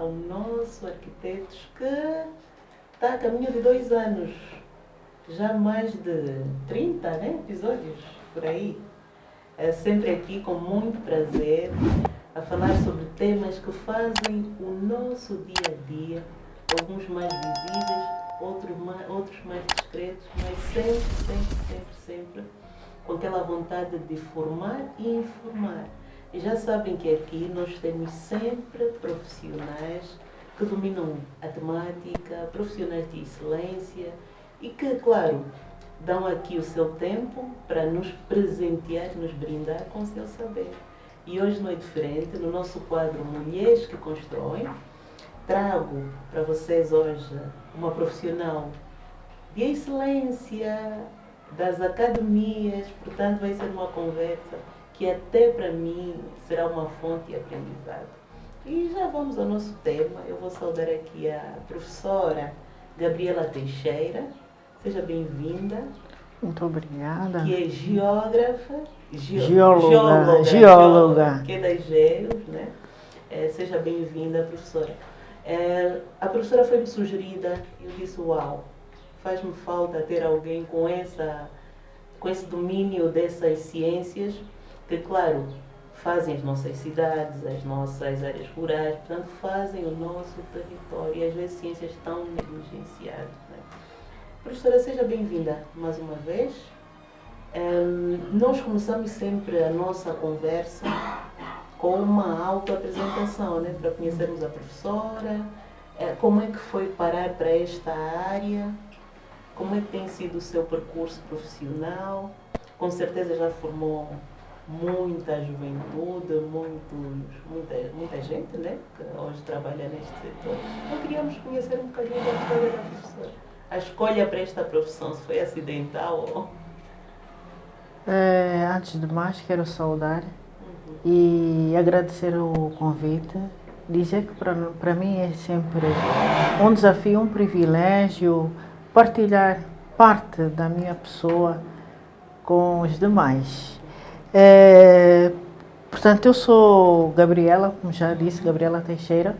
ao nosso arquiteto que está a caminho de 2 anos, já mais de 30, né, episódios por aí. Sempre aqui com muito prazer a falar sobre temas que fazem o nosso dia a dia, alguns mais visíveis, outros mais discretos, mas sempre com aquela vontade de formar e informar. E já sabem que aqui nós temos sempre profissionais que dominam a temática, profissionais de excelência e que, claro, dão aqui o seu tempo para nos presentear, nos brindar com o seu saber. E hoje não é diferente, no nosso quadro Mulheres que Constroem, trago para vocês hoje uma profissional de excelência das academias, portanto vai ser uma conversa que até para mim será uma fonte de aprendizado. E já vamos ao nosso tema. Eu vou saudar aqui a professora Gabriela Teixeira. Seja bem-vinda. Muito obrigada. Que é geógrafa, geóloga, que é das Geos, né? Seja bem-vinda, professora. A professora foi-me sugerida e eu disse, uau, faz-me falta ter alguém com esse domínio dessas ciências que, claro, fazem as nossas cidades, as nossas áreas rurais, portanto, fazem o nosso território e às vezes ciências tão negligenciadas, né? Professora, seja bem-vinda mais uma vez. Nós começamos sempre a nossa conversa com uma autoapresentação, né, para conhecermos a professora, como é que foi parar para esta área, como é que tem sido o seu percurso profissional. Com certeza já formou muita juventude, muita gente, né, que hoje trabalha neste setor. Então queríamos conhecer um bocadinho da história da professora. A escolha para esta profissão foi acidental? Ou... Antes de mais, quero saudar e agradecer o convite. Dizer que para mim é sempre um desafio, um privilégio partilhar parte da minha pessoa com os demais. Portanto, eu sou Gabriela, como já disse, Gabriela Teixeira,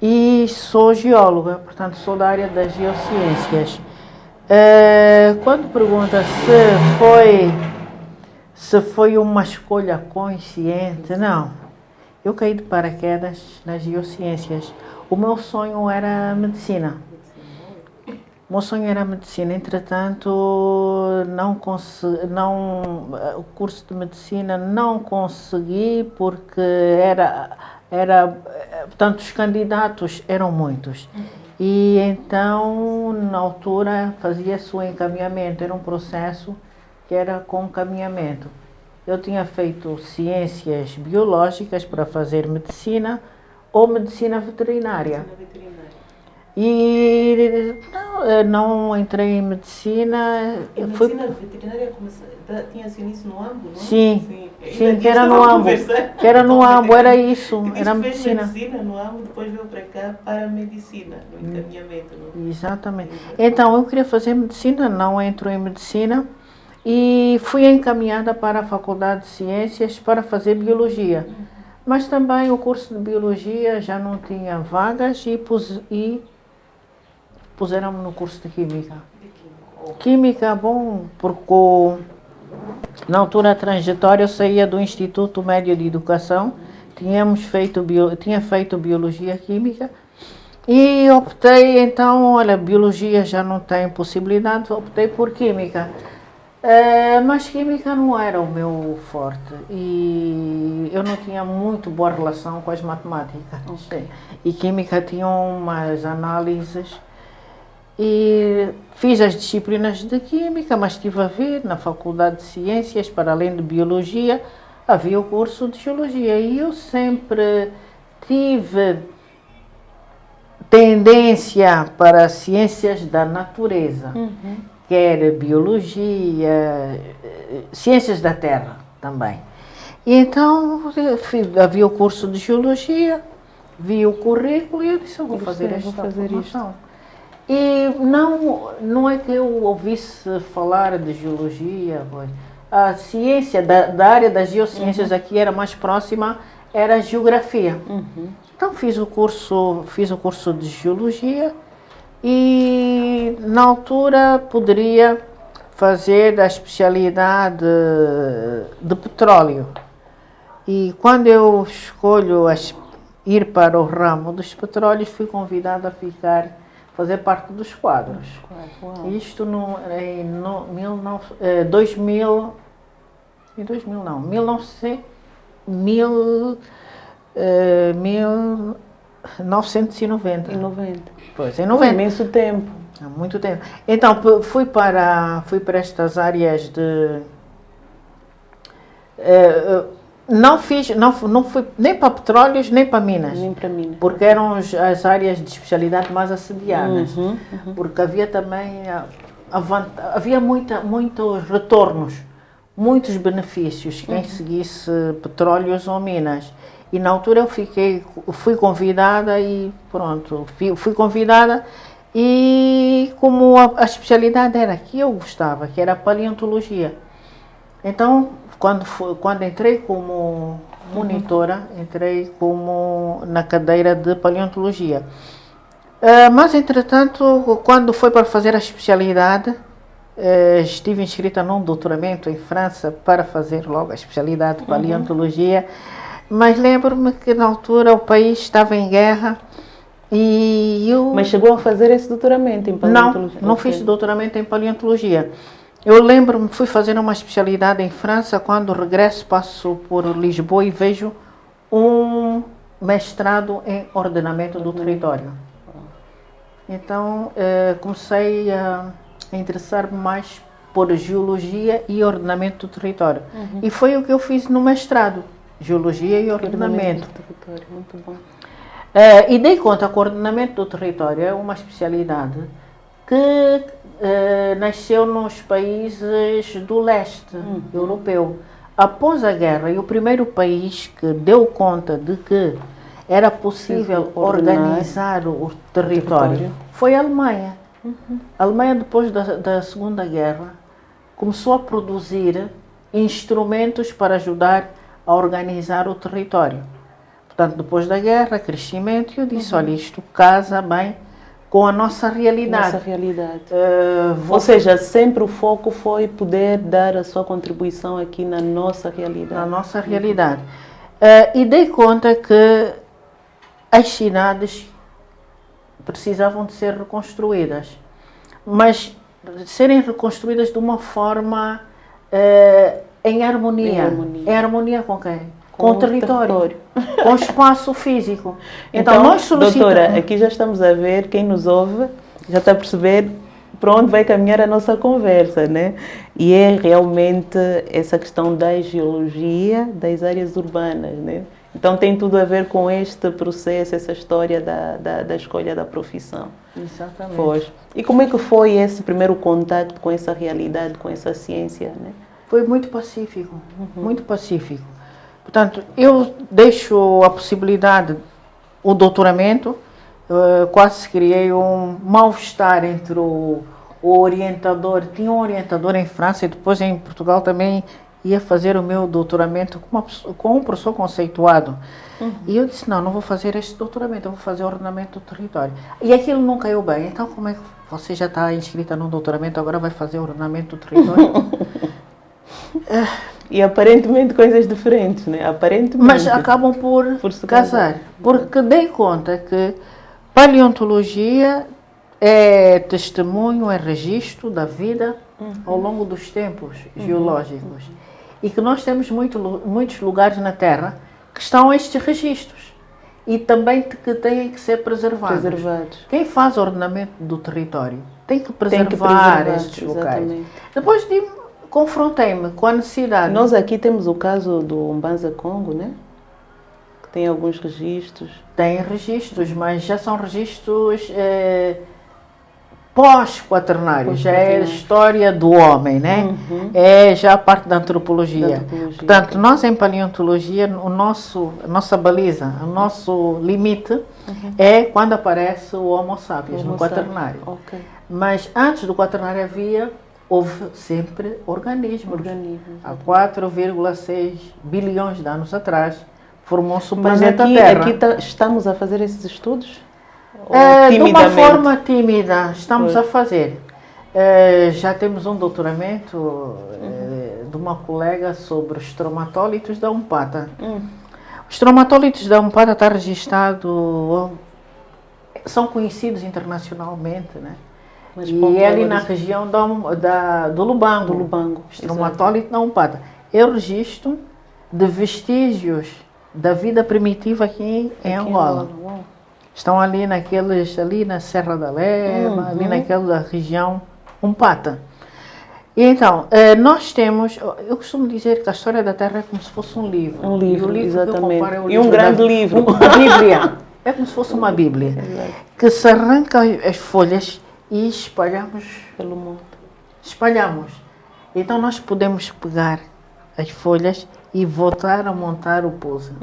e sou geóloga, portanto sou da área das geociências. Quando pergunta se foi uma escolha consciente, não. Eu caí de paraquedas nas geociências. O meu sonho era medicina. Entretanto, o curso de medicina não consegui porque portanto, os candidatos eram muitos. E então, na altura, fazia-se o encaminhamento, era um processo que era com encaminhamento. Eu tinha feito ciências biológicas para fazer medicina ou medicina veterinária. E não entrei em medicina. Medicina veterinária tinha-se início no AMBO, não? Sim, que era no AMBO. Era isso, era medicina. Medicina no AMBO, depois veio para cá para a medicina, no encaminhamento. Não? Exatamente. Então, eu queria fazer medicina, não entro em medicina e fui encaminhada para a Faculdade de Ciências para fazer biologia. Mas também o curso de biologia já não tinha vagas e puseram-me no curso de Química. Química, bom, porque na altura a trajetória eu saía do Instituto Médio de Educação, tinha feito Biologia Química e optei então, olha, Biologia já não tem possibilidade, optei por Química. Mas Química não era o meu forte e eu não tinha muito boa relação com as matemáticas. Okay. E Química tinha umas análises. E fiz as disciplinas de Química, mas estive a ver na Faculdade de Ciências, para além de Biologia, havia o curso de Geologia. E eu sempre tive tendência para ciências da natureza, quer Biologia, ciências da Terra também. E então havia o curso de Geologia, vi o currículo e eu disse, eu vou fazer esta formação. E não é que eu ouvisse falar de geologia, a ciência da área das geociências aqui era mais próxima era geografia. Então fiz o curso de geologia e na altura poderia fazer a especialidade de petróleo. E quando eu escolho ir para o ramo dos petróleos, fui convidada a fazer parte dos quadros. Uau. Isto em 2000, em 2000 não, 1990. Em 90. Pois, em 90. Imenso tempo. Há muito tempo. Então, fui para estas áreas de... não fui nem para petróleos, nem para minas. Nem para Minas. Porque eram as áreas de especialidade mais assediadas. Porque havia também... havia muitos retornos, muitos benefícios quem seguisse petróleos ou minas. E na altura eu fui convidada e pronto, fui convidada e como a especialidade era que eu gostava, que era a paleontologia. Então, quando entrei como monitora, entrei na cadeira de paleontologia. Mas, entretanto, quando foi para fazer a especialidade, estive inscrita num doutoramento em França para fazer logo a especialidade de paleontologia. Mas lembro-me que na altura o país estava em guerra e eu... Mas chegou a fazer esse doutoramento em paleontologia? Não fiz doutoramento em paleontologia. Eu lembro-me, fui fazer uma especialidade em França, quando regresso passo por Lisboa e vejo um mestrado em ordenamento do território. Então comecei a interessar-me mais por geologia e ordenamento do território. E foi o que eu fiz no mestrado. Geologia e ordenamento. Muito bom. E dei conta que o ordenamento do território é uma especialidade que nasceu nos países do leste europeu. Após a guerra, e o primeiro país que deu conta de que era possível organizar o território foi a Alemanha. A Alemanha, depois da Segunda Guerra, começou a produzir instrumentos para ajudar a organizar o território. Portanto, depois da guerra, crescimento, e eu disse, olha, isto casa bem com a nossa realidade. Nossa realidade. Ou seja, sempre o foco foi poder dar a sua contribuição aqui na nossa realidade. Na nossa realidade. E dei conta que as cidades precisavam de ser reconstruídas, mas serem reconstruídas de uma forma em harmonia. Em harmonia com quem? Com o território. Com o espaço físico. Então nós solicitamos... Doutora, aqui já estamos a ver, quem nos ouve já está a perceber para onde vai caminhar a nossa conversa, né? E é realmente essa questão da geologia das áreas urbanas, né? Então tem tudo a ver com este processo, essa história da escolha da profissão. Exatamente. Pois. E como é que foi esse primeiro contato com essa realidade, com essa ciência, né? Foi muito pacífico, muito pacífico. Portanto, eu deixo a possibilidade, o doutoramento, quase criei um mal-estar entre o orientador. Tinha um orientador em França e depois em Portugal também ia fazer o meu doutoramento com um professor conceituado. E eu disse, não vou fazer este doutoramento, eu vou fazer ordenamento do território. E aquilo não caiu bem. Então, como é que você já está inscrita num doutoramento, agora vai fazer ordenamento do território? E aparentemente coisas diferentes, né? Aparentemente. Mas acabam por se casar. Porque dei conta que paleontologia é testemunho, é registro da vida ao longo dos tempos geológicos. E que nós temos muitos lugares na Terra que estão estes registros. E também que têm que ser preservados. Quem faz ordenamento do território tem que preservar estes locais. Exatamente. Depois confrontei-me com a necessidade. Nós aqui temos o caso do Mbanza Congo, né? Que tem alguns registros. Tem registros, mas já são registros pós-quaternários. Já é a história do homem, né? É já a parte da antropologia. Portanto, nós em paleontologia, a nossa baliza, o nosso limite é quando aparece o Homo sapiens, no quaternário. Mas antes do quaternário houve sempre organismos. Há 4,6 bilhões de anos atrás, formou-se o Mas planeta aqui, Terra. estamos a fazer esses estudos? De uma forma tímida, estamos a fazer. Já temos um doutoramento de uma colega sobre os traumatólitos da Umpata. Os traumatólitos da Umpata está registado, são conhecidos internacionalmente, né? Mas e é ali na região do Lubango. Os traumatólitos da Umpata. É o registro de vestígios da vida primitiva aqui em Angola. Estão ali ali na Serra da Lema, ali naquela região Umpata. E então, nós temos, eu costumo dizer que a história da Terra é como se fosse um livro. Um livro, e o livro exatamente. Que eu comparo é e um grande livro. A Bíblia. É como se fosse uma Bíblia. Que se arranca as folhas e espalhamos pelo mundo. Espalhamos. Então nós podemos pegar as folhas e voltar a montar o puzzle.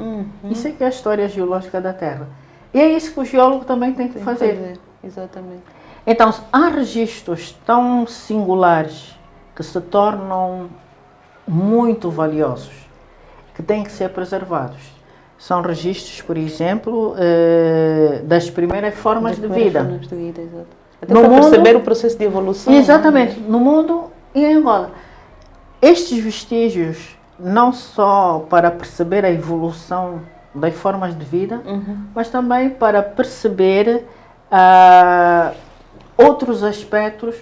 Isso é que é a história geológica da Terra. E é isso que o geólogo também tem que fazer. Exatamente. Então, há registros tão singulares que se tornam muito valiosos, que têm que ser preservados. São registros, por exemplo, das primeiras formas de vida. Até para perceber o processo de evolução. Exatamente. No mundo e em Angola. Estes vestígios, não só para perceber a evolução das formas de vida, mas também para perceber outros aspectos,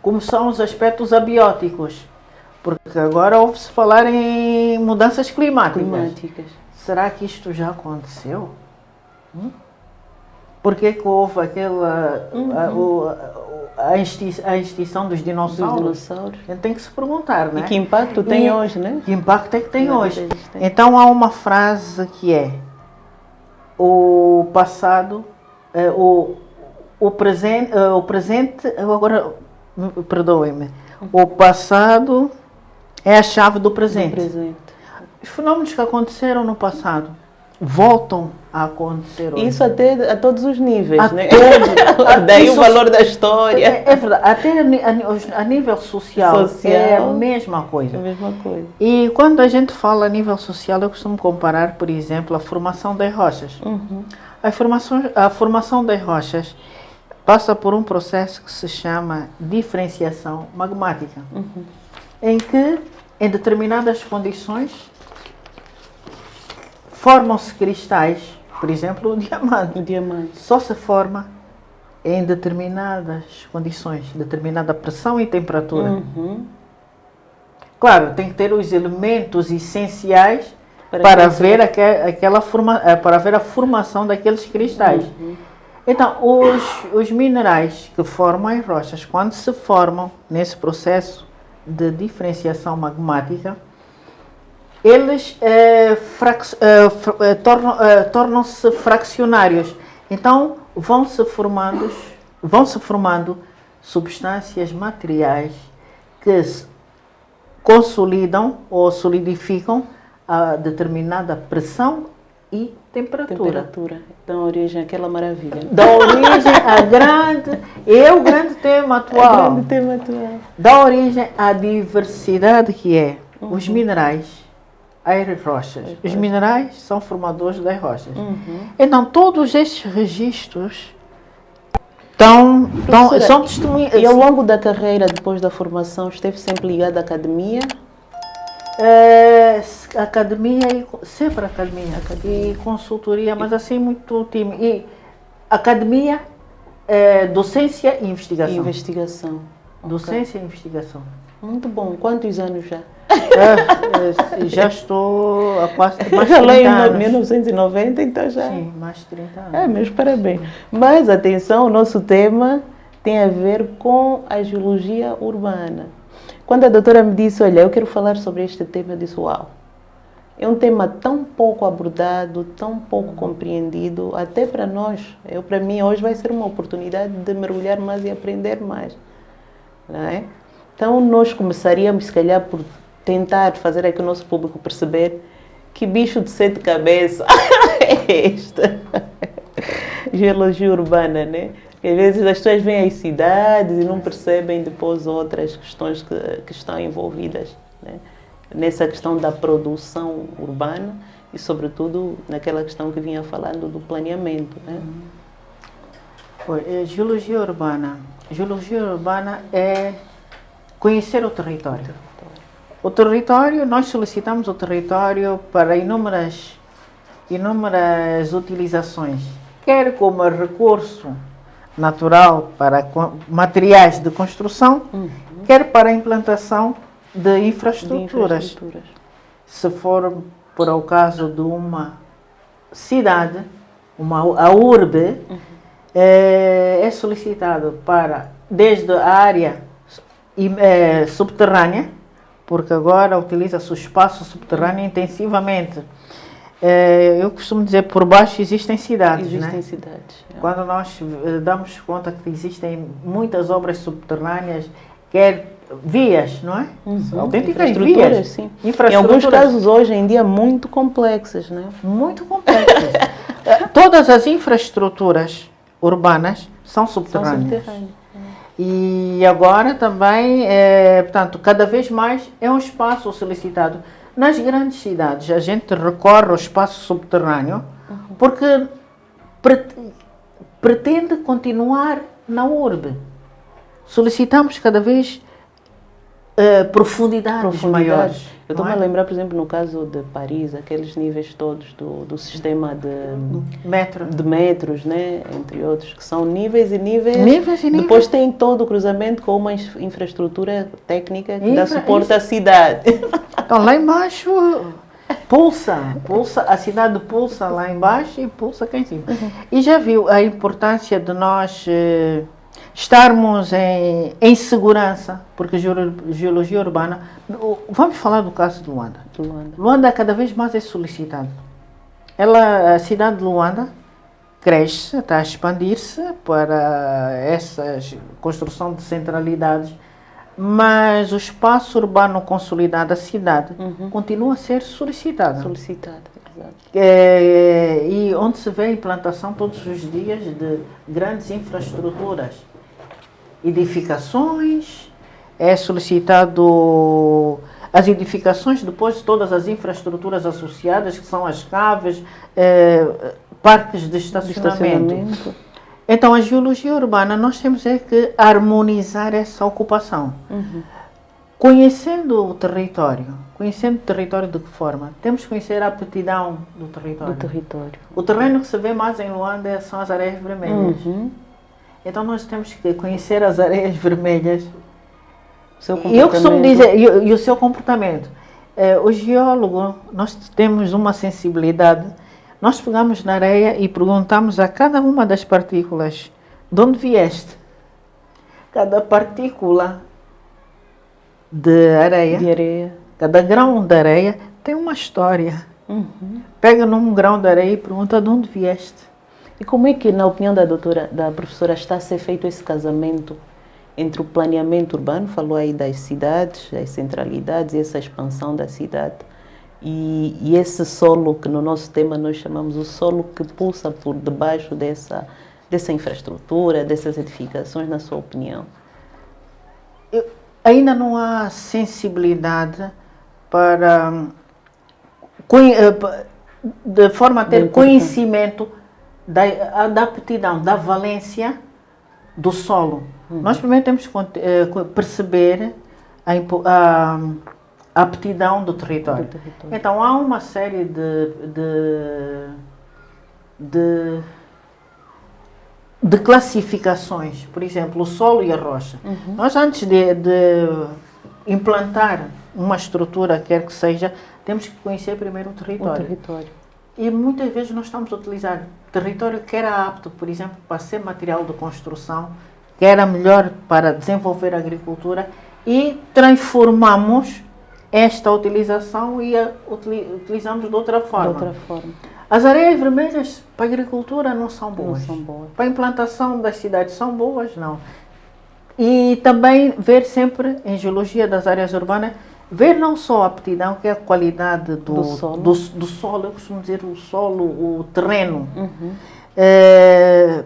como são os aspectos abióticos. Porque agora ouve-se falar em mudanças climáticas. Será que isto já aconteceu? Por que houve aquela a extinção dos dinossauros? A gente tem que se perguntar, né? E que impacto tem hoje, né? Que impacto é que tem hoje? Então há uma frase que é: o passado, o presente, agora, perdoem-me, o passado é a chave do presente. Os fenómenos que aconteceram no passado voltam a acontecer hoje. Isso até a todos os níveis, né? Daí o valor da história. É verdade, até a nível social é a mesma coisa. É a mesma coisa. E quando a gente fala a nível social, eu costumo comparar, por exemplo, a formação das rochas. A formação das rochas passa por um processo que se chama diferenciação magmática, em que, em determinadas condições, formam-se cristais, por exemplo, o diamante. O diamante só se forma em determinadas condições, determinada pressão e temperatura. Claro, tem que ter os elementos essenciais para ver para ver a formação daqueles cristais. Então, os minerais que formam as rochas, quando se formam nesse processo de diferenciação magmática, eles tornam-se fraccionários. Então, vão se formando substâncias materiais que se consolidam ou solidificam a determinada pressão e temperatura. Dão origem àquela maravilha. Dá origem a o grande tema atual. Dá origem à diversidade que é os minerais, as rochas. Os minerais são formadores das rochas. Então, todos estes registros são testemunhas. E ao longo da carreira, depois da formação, esteve sempre ligado à academia? Sempre academia e consultoria, mas assim muito tímido. E academia, docência e investigação. Docência e investigação. Muito bom. Quantos anos já? Já estou há quase mais de 30 anos. Em 1990, então já. Sim, mais de 30 anos. Meus parabéns. Mas atenção, o nosso tema tem a ver com a geologia urbana. Quando a doutora me disse, olha, eu quero falar sobre este tema, eu disse, uau. É um tema tão pouco abordado, tão pouco compreendido, até para nós. Para mim, hoje vai ser uma oportunidade de mergulhar mais e aprender mais. Não é? Então, nós começaríamos, se calhar, por tentar fazer aqui o nosso público perceber que bicho de 7 cabeças é esta. Geologia urbana, né? Às vezes as pessoas veem as cidades e não percebem depois outras questões que estão envolvidas, né? Nessa questão da produção urbana e, sobretudo, naquela questão que vinha falando do planeamento, né? Geologia urbana. Geologia urbana é conhecer o território. O território, nós solicitamos o território para inúmeras utilizações, quer como recurso natural para materiais de construção, quer para a implantação de infraestruturas. Se for por o caso de uma cidade, a urbe, é solicitado para, desde a área subterrânea, porque agora utiliza-se o espaço subterrâneo intensivamente. Eu costumo dizer, por baixo existem cidades, Existem cidades. Quando nós damos conta que existem muitas obras subterrâneas, quer vias, não é? Autênticas vias. Sim. Em alguns casos, hoje em dia, muito complexas, né? Muito complexas. Todas as infraestruturas urbanas são subterrâneas. E agora também, portanto, cada vez mais é um espaço solicitado. Nas grandes cidades, a gente recorre ao espaço subterrâneo porque pretende continuar na urbe. Solicitamos cada vez profundidades maiores. Eu estou-me a lembrar, por exemplo, no caso de Paris, aqueles níveis todos do sistema de metros, né? Entre outros, que são níveis e níveis. Depois tem todo o cruzamento com uma infraestrutura técnica que dá suporte à cidade. Então, lá embaixo, a cidade pulsa lá embaixo e pulsa cá em cima. E já viu a importância de nós estarmos em segurança, porque geologia urbana... Vamos falar do caso de Luanda. Luanda cada vez mais é solicitado. A cidade de Luanda cresce, está a expandir-se para essa construção de centralidades, mas o espaço urbano consolidado da cidade continua a ser solicitado. Exato. E onde se vê a implantação todos os dias de grandes infraestruturas, edificações, é solicitado as edificações, depois de todas as infraestruturas associadas, que são as caves, parques de estacionamento. Então, a geologia urbana, nós temos que harmonizar essa ocupação. Conhecendo o território de que forma? Temos que conhecer a aptidão do território. O terreno que se vê mais em Luanda são as areias vermelhas. Então, nós temos que conhecer as areias vermelhas. E eu costumo dizer, e o seu comportamento. O geólogo, nós temos uma sensibilidade. Nós pegamos na areia e perguntamos a cada uma das partículas: de onde vieste? Cada partícula de areia, cada grão de areia tem uma história. Pega num grão de areia e pergunta: de onde vieste? E como é que, na opinião da professora, está a ser feito esse casamento entre o planeamento urbano, falou aí das cidades, das centralidades, e essa expansão da cidade, e esse solo que no nosso tema nós chamamos o solo que pulsa por debaixo dessa infraestrutura, dessas edificações, na sua opinião? Ainda não há sensibilidade para, de forma a ter conhecimento da aptidão, da valência do solo. Nós primeiro temos que perceber a aptidão do território. Então, há uma série de classificações, por exemplo, o solo e a rocha. Nós, antes de implantar uma estrutura, quer que seja, temos que conhecer primeiro o território. E muitas vezes nós estamos a utilizar território que era apto, por exemplo, para ser material de construção, que era melhor para desenvolver a agricultura, e transformamos esta utilização e utilizamos de outra forma. As areias vermelhas para a agricultura não são boas. Para a implantação das cidades são boas, não. E também ver sempre, em geologia das áreas urbanas, ver não só a aptidão, que é a qualidade do solo, eu costumo dizer o solo, o terreno.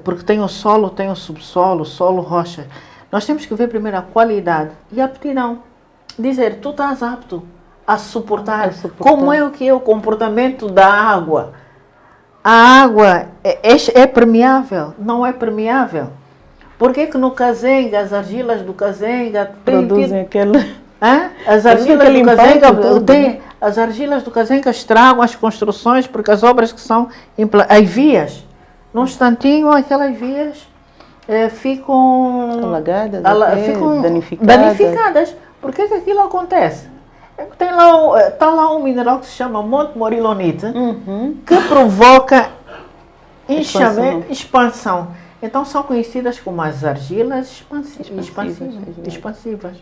Porque tem o solo, tem o subsolo, solo, rocha. Nós temos que ver primeiro a qualidade e a aptidão. Dizer, tu estás apto a suportar. Como é o que é o comportamento da água? A água é permeável? Não é permeável? Por que no Kazenga, as argilas do Kazenga produzem aquele... As argilas do Kazenga estragam as construções porque as obras que são as vias, num instantinho aquelas vias ficam alagadas, ficam danificadas. danificadas. Por que aquilo acontece? Está lá um mineral que se chama Monte Morilonite, que provoca expansão. Então são conhecidas como as argilas expansivas.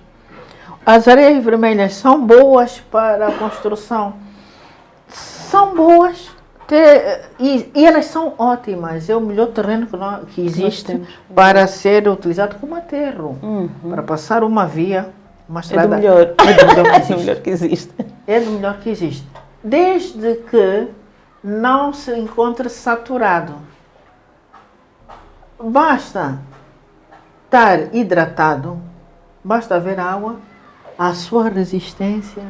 As areias vermelhas são boas para a construção. São boas e elas são ótimas. É o melhor terreno que existe para ser utilizado como aterro. Para passar uma via, uma estrada. É do melhor que existe. É do melhor que existe. Desde que não se encontre saturado. Basta estar hidratado, basta haver água, a sua resistência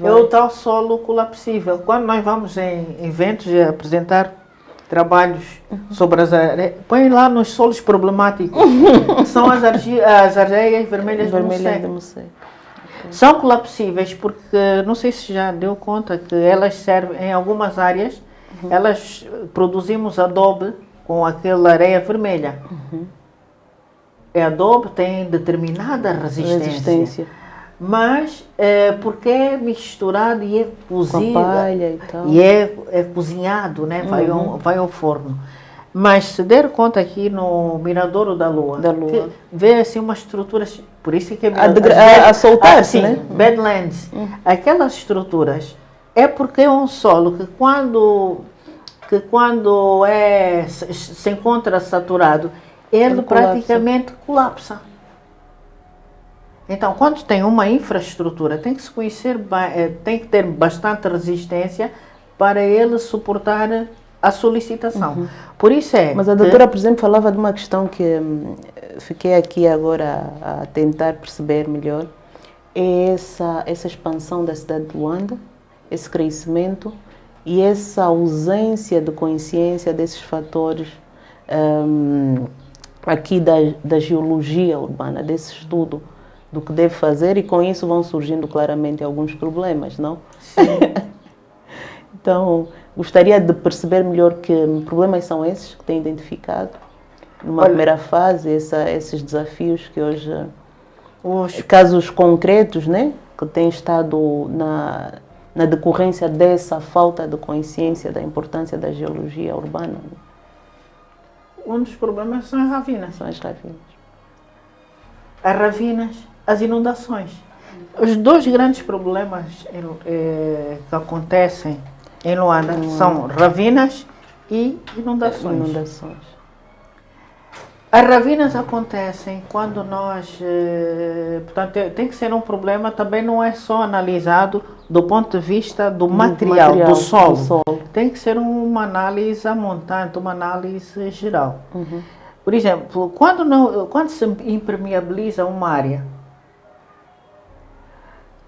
é o tal solo colapsível. Quando nós vamos em eventos apresentar trabalhos sobre as areias, põe lá nos solos problemáticos, que são as areias vermelhas do Mussé. São colapsíveis porque, não sei se já deu conta, que elas servem em algumas áreas, elas produzimos adobe com aquela areia vermelha. O adobe tem determinada resistência. Mas porque é misturado e é cozido. Com a palha e tal. E é cozinhado, né? Vai ao forno. Mas se der conta aqui no Miradouro da Lua, vê assim uma estrutura, por isso que é a soltar-se, né? Badlands. Aquelas estruturas é porque é um solo que quando se encontra saturado, ele praticamente colapsa. Então, quando tem uma infraestrutura, tem que se conhecer, tem que ter bastante resistência para ele suportar a solicitação. Por isso Mas a doutora, por exemplo, falava de uma questão que fiquei aqui agora a tentar perceber melhor. É essa expansão da cidade de Luanda, esse crescimento e essa ausência de consciência desses fatores aqui da geologia urbana, desse estudo do que deve fazer, e com isso vão surgindo claramente alguns problemas, não? Sim. Então, gostaria de perceber melhor que problemas são esses que tem identificado numa primeira fase, esses desafios que hoje, os casos concretos, né, que têm estado na decorrência dessa falta de consciência da importância da geologia urbana. Um dos problemas são as ravinas. São as ravinas. As ravinas, as inundações. Os dois grandes problemas que acontecem em Luanda são ravinas e inundações. As ravinas acontecem quando nós... portanto, tem que ser um problema, também não é só analisado do ponto de vista do material do solo. Tem que ser uma análise a montante, uma análise geral. Por exemplo, quando se impermeabiliza uma área,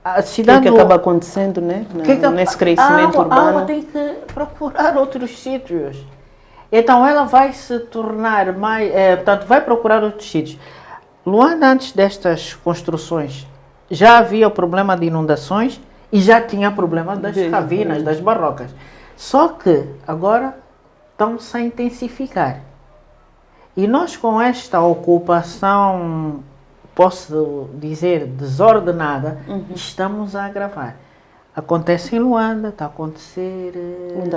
a cidade... O que acaba acontecendo, né? Nesse crescimento urbano? A água tem que procurar outros sítios. Então ela vai se tornar mais... portanto, vai procurar outros sítios. Luanda, antes destas construções, já havia o problema de inundações e já tinha o problema das ravinas, das barrocas. Só que agora estão-se a intensificar. E nós, com esta ocupação, posso dizer, desordenada, estamos a agravar. Acontece em Luanda, está a acontecer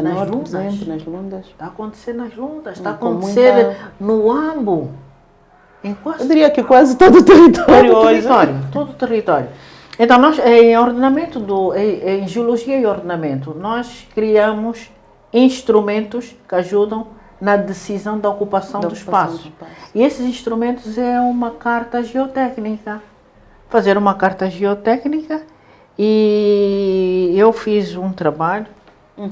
nas Lundas. Por exemplo, nas Lundas. Está a acontecer nas Lundas, está a acontecer no Ambo. Eu diria que quase todo o território hoje. Todo o território. Então, nós, em geologia e ordenamento, nós criamos instrumentos que ajudam na decisão da ocupação do espaço. E esses instrumentos é uma carta geotécnica. Fazer uma carta geotécnica, e eu fiz um trabalho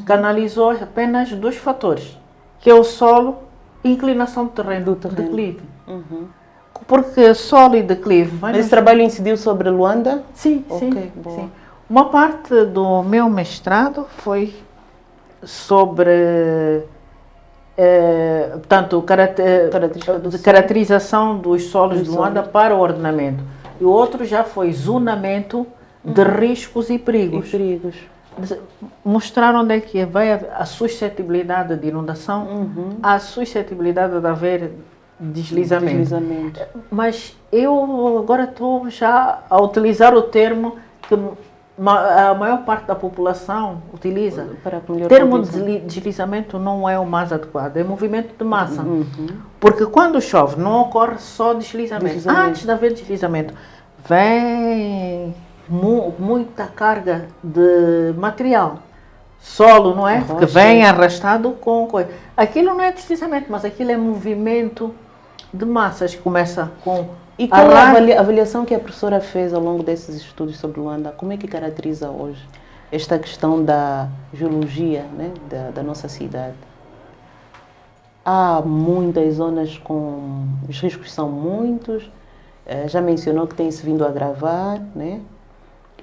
que analisou apenas dois fatores, que é o solo e inclinação do terreno, declive. Porque solo e declive... Esse trabalho incidiu sobre Luanda? Sim. Uma parte do meu mestrado foi sobre portanto, caracterização dos solos de Luanda para o ordenamento. E o outro já foi zonamento de riscos e perigos. Mostrar onde é que vai a suscetibilidade de inundação, a suscetibilidade de haver deslizamento. Mas eu agora estou já a utilizar o termo que a maior parte da população utiliza. O termo deslizamento não é o mais adequado, é movimento de massa. Porque quando chove não ocorre só deslizamento. Antes de haver deslizamento, vem muita carga de material, solo, não é? Que vem arrastado com coisa. Aquilo não é deslizamento, mas aquilo é movimento de massas que começa com... E qual é a avaliação que a professora fez ao longo desses estudos sobre Luanda? Como é que caracteriza hoje esta questão da geologia, né, da nossa cidade? Há muitas zonas com... Os riscos são muitos, já mencionou que tem-se vindo a agravar, né?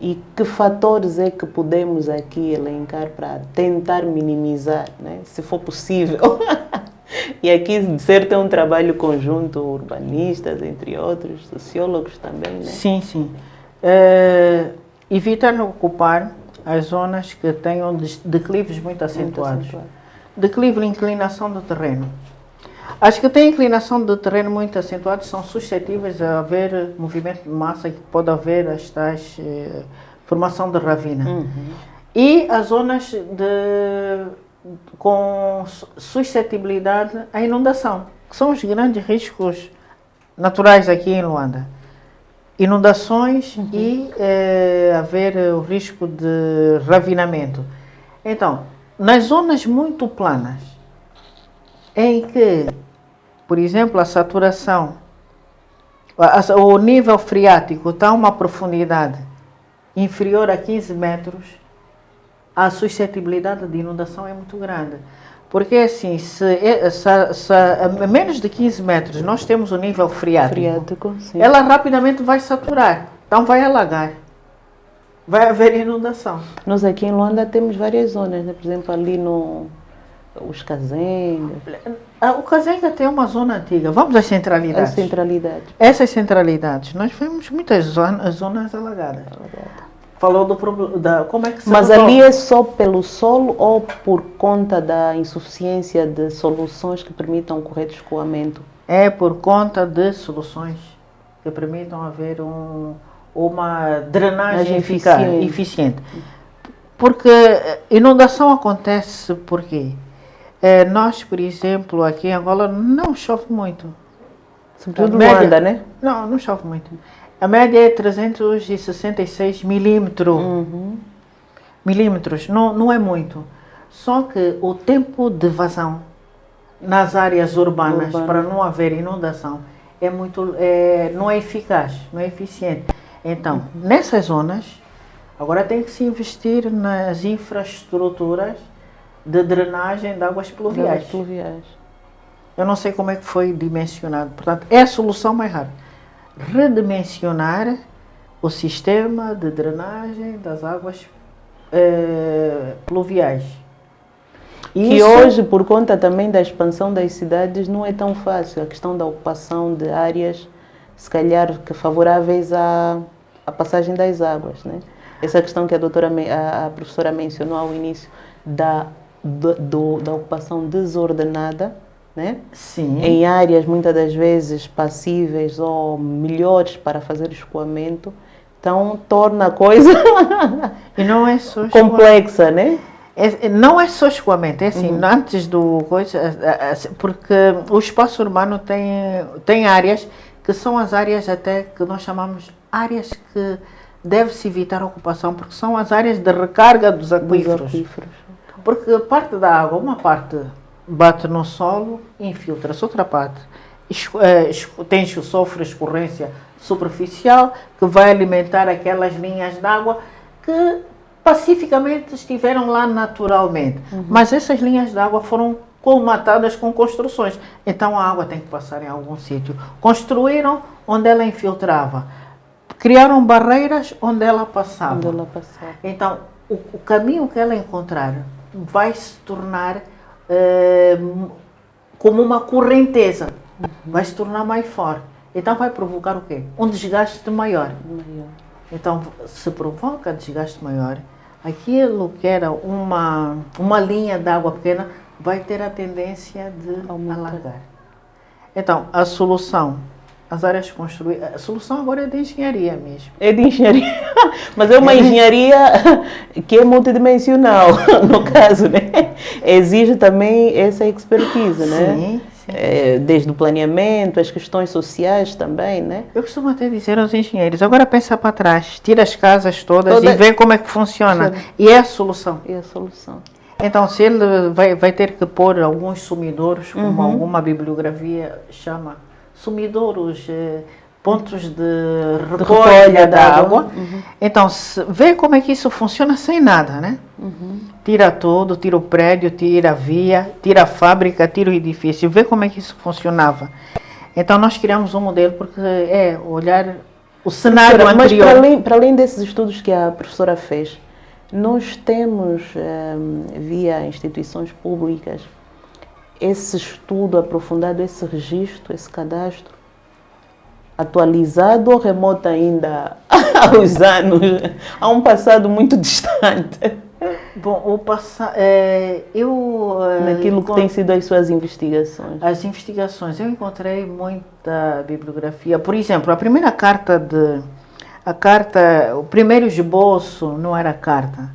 E que fatores é que podemos aqui elencar para tentar minimizar, né, se for possível? E aqui, de certo, é um trabalho conjunto, urbanistas, entre outros, sociólogos também, né? Sim, sim. Evitar ocupar as zonas que tenham declives muito acentuados. Declive e inclinação do terreno. As que têm inclinação do terreno muito acentuada são suscetíveis a haver movimento de massa e pode haver as tais formação de ravina. E as zonas com suscetibilidade à inundação, que são os grandes riscos naturais aqui em Luanda. Inundações e haver o risco de ravinamento. Então, nas zonas muito planas, em que, por exemplo, a saturação, o nível freático está a uma profundidade inferior a 15 metros, a suscetibilidade de inundação é muito grande. Porque assim, se a menos de 15 metros nós temos o nível freático, ela rapidamente vai saturar, então vai alagar. Vai haver inundação. Nós aqui em Luanda temos várias zonas, né? Por exemplo, ali no... Os Kazenga. O Kazenga tem uma zona antiga. Vamos às centralidades. Essas centralidades. Nós vemos muitas zonas alagadas. Falou do problema. Como é que se Mas ali é só pelo solo ou por conta da insuficiência de soluções que permitam o correto escoamento? É por conta de soluções que permitam haver uma drenagem eficiente. Porque inundação acontece por quê? Nós, por exemplo, aqui em Angola não chove muito. Sobretudo Luanda, né? Não chove muito. A média é 366 milímetros. Milímetros, não é muito. Só que o tempo de vazão nas áreas urbanas para não haver inundação não é eficaz, não é eficiente. Então, nessas zonas, agora tem que se investir nas infraestruturas de drenagem de águas pluviais. Eu não sei como é que foi dimensionado. Portanto, é a solução mais rápida. Redimensionar o sistema de drenagem das águas pluviais. E hoje, por conta também da expansão das cidades, não é tão fácil. A questão da ocupação de áreas, se calhar, que favoráveis à passagem das águas, né? Essa questão que a professora mencionou ao início da ocupação desordenada, né? Sim. Em áreas muitas das vezes passíveis ou melhores para fazer o escoamento, então torna a coisa e não é só complexa, né? Não é só escoamento, é assim, antes do coisa, porque o espaço urbano tem áreas que são as áreas até que nós chamamos áreas que deve-se evitar a ocupação, porque são as áreas de recarga dos aquíferos. Porque parte da água, uma parte bate no solo e infiltra-se, outra parte sofre escorrência superficial que vai alimentar aquelas linhas de água que pacificamente estiveram lá naturalmente. Mas essas linhas de água foram colmatadas com construções. Então a água tem que passar em algum sítio. Construíram onde ela infiltrava. criaram barreiras onde ela passava. Onde ela passava. Então, o caminho que ela encontrar vai se tornar como uma correnteza, vai se tornar mais forte. Então vai provocar o quê? Um desgaste maior. Então, se provoca desgaste maior, aquilo que era uma linha de água pequena vai ter a tendência de alargar. Então, a solução, as áreas construídas, a solução agora é de engenharia mesmo. É de engenharia, mas é uma engenharia que é multidimensional, no caso, né? Exige também essa expertise, né? Sim. Desde o planeamento, as questões sociais também, né? Eu costumo até dizer aos engenheiros, agora pensa para trás, tira as casas todas e vê como é que funciona. E é a solução. É a solução. Então, se ele vai ter que pôr alguns sumidouros, como alguma bibliografia chama, sumidouros, pontos de recolha da água. Então, vê como é que isso funciona sem nada, né? Tira tudo, tira o prédio, tira a via, tira a fábrica, tira o edifício, vê como é que isso funcionava. Então, nós criamos um modelo porque é olhar o cenário anterior. Mas para além desses estudos que a professora fez, nós temos, via instituições públicas, esse estudo aprofundado, esse registro, esse cadastro, atualizado ou remoto ainda aos anos, a um passado muito distante? Bom, o passado, naquilo que tem sido as suas investigações. As investigações, eu encontrei muita bibliografia. Por exemplo, a primeira carta o primeiro esboço não era carta.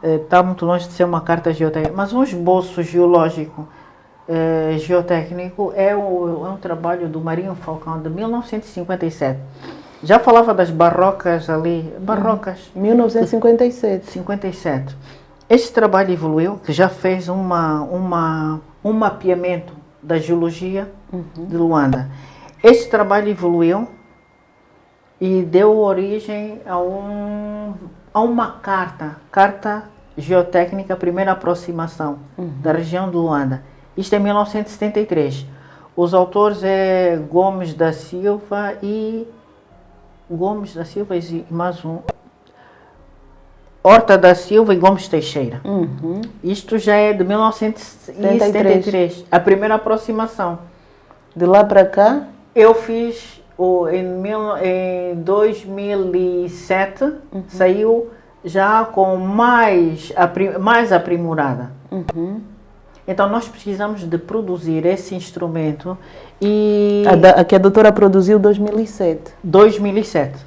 Está muito longe de ser uma carta geotécnica, mas um esboço geológico geotécnico é um trabalho do Marinho Falcão de 1957. Já falava das barrocas ali, 1957. 57. Este trabalho evoluiu, que já fez um mapeamento da geologia de Luanda. Este trabalho evoluiu e deu origem a uma carta geotécnica, primeira aproximação da região de Luanda. Isto é 1973. Os autores é Gomes da Silva e mais um. Horta da Silva e Gomes Teixeira. Isto já é de 1973. A primeira aproximação. De lá para cá? Eu fiz em 2007, saiu já com mais aprimorada. Então nós precisamos de produzir esse instrumento e... A que a doutora produziu em 2007. 2007.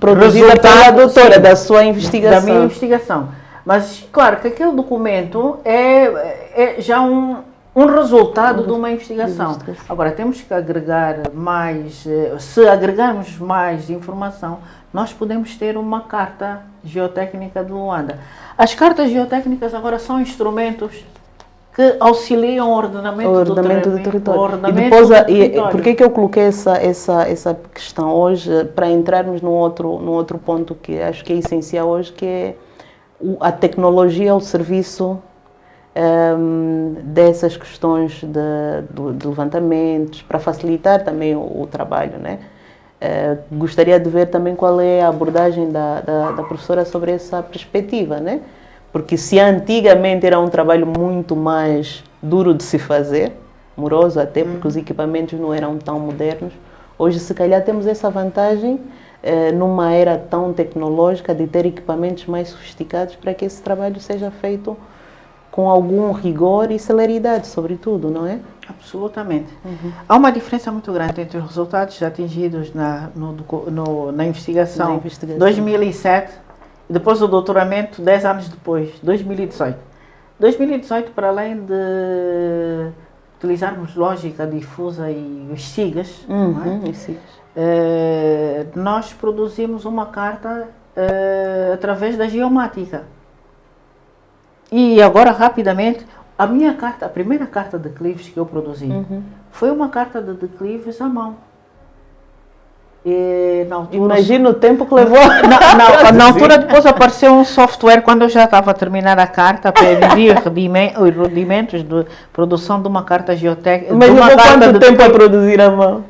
Produzida pela doutora, da sua investigação. Da minha investigação. Mas, claro, que aquele documento é já um resultado de uma investigação. Agora, temos que agregar mais... Se agregarmos mais informação, nós podemos ter uma carta geotécnica de Luanda. As cartas geotécnicas agora são instrumentos que auxiliam o ordenamento do território. E depois, por que eu coloquei essa questão hoje, para entrarmos num outro ponto que acho que é essencial hoje, que é a tecnologia ao serviço dessas questões de levantamentos, para facilitar também o trabalho, né? Gostaria de ver também qual é a abordagem da professora sobre essa perspectiva, né? Porque se antigamente era um trabalho muito mais duro de se fazer, moroso até, porque os equipamentos não eram tão modernos, hoje se calhar temos essa vantagem, numa era tão tecnológica, de ter equipamentos mais sofisticados para que esse trabalho seja feito com algum rigor e celeridade, sobretudo, não é? Absolutamente. Há uma diferença muito grande entre os resultados atingidos na investigação 2007 e depois o doutoramento 10 anos depois, 2018. 2018, para além de utilizarmos lógica difusa e os SIGAs, nós produzimos uma carta através da geomática. E agora, rapidamente, a primeira carta de declives que eu produzi foi uma carta de declives à mão. Na altura, imagina o tempo que levou. Na altura, depois apareceu um software, quando eu já estava a terminar a carta, para medir os rudimentos de produção de uma carta geotécnica. Mas levou quanto tempo a produzir à mão?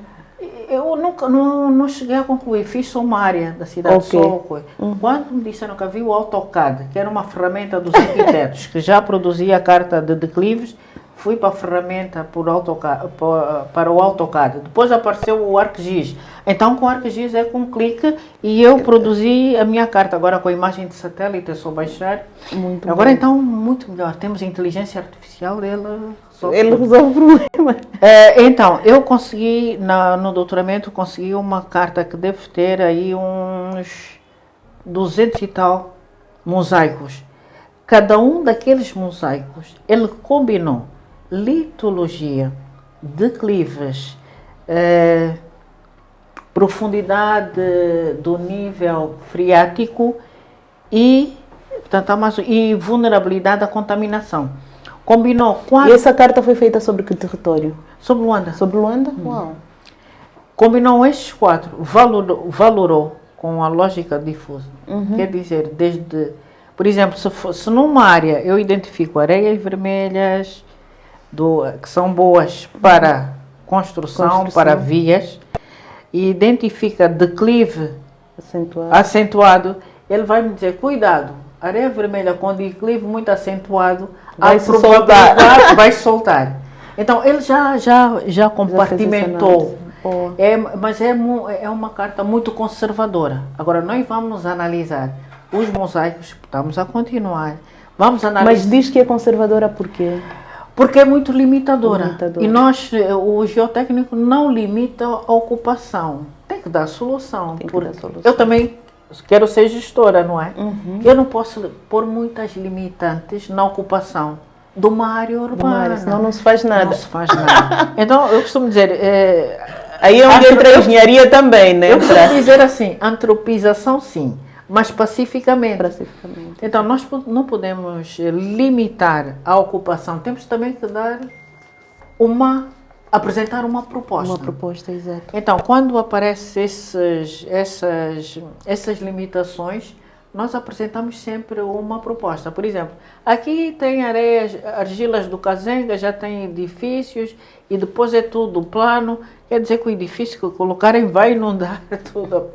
Eu nunca, não cheguei a concluir, fiz sumária da cidade de Soco. Quando me disseram que havia o AutoCAD, que era uma ferramenta dos arquitetos, que já produzia a carta de declives, fui para a ferramenta para o AutoCAD. Depois apareceu o ArcGIS. Então, com o ArcGIS é com um clique e eu produzi a minha carta. Agora, com a imagem de satélite, é só baixar. Muito Agora, bom. então, muito melhor. Temos inteligência artificial dele. Ele resolve o problema. Então, eu consegui, no doutoramento, consegui uma carta que deve ter aí uns 200 e tal mosaicos. Cada um daqueles mosaicos, ele combinou litologia, declives, profundidade do nível freático e, portanto, e vulnerabilidade à contaminação. Combinou quatro... E essa carta foi feita sobre que território? Sobre Luanda. Sobre Luanda? Uau! Combinou estes quatro, valorou com a lógica difusa. Quer dizer, desde... Por exemplo, se numa área eu identifico areias vermelhas, que são boas para construção, para vias, e identifica declive acentuado, ele vai me dizer, cuidado, areia vermelha com declive muito acentuado, vai se soltar. Vai soltar. Então, ele já compartimentou. Mas é uma carta muito conservadora. Agora, nós vamos analisar os mosaicos, estamos a continuar. Vamos analisar. Mas diz que é conservadora por quê? Porque é muito limitadora. E nós, o geotécnico não limita a ocupação. Tem que dar solução. Eu também quero ser gestora, não é? Eu não posso pôr muitas limitantes na ocupação de uma área urbana. Senão não se faz nada. Não se faz nada. Então, eu costumo dizer... aí é onde entra a engenharia também, né? Eu costumo dizer assim, antropização sim, mas pacificamente. Então, nós não podemos limitar a ocupação. Temos também que apresentar uma proposta. Uma proposta, exato. Então, quando aparecem essas limitações, nós apresentamos sempre uma proposta. Por exemplo, aqui tem argilas do Kazenga, já tem edifícios e depois é tudo plano. Quer dizer que o edifício que colocarem vai inundar tudo.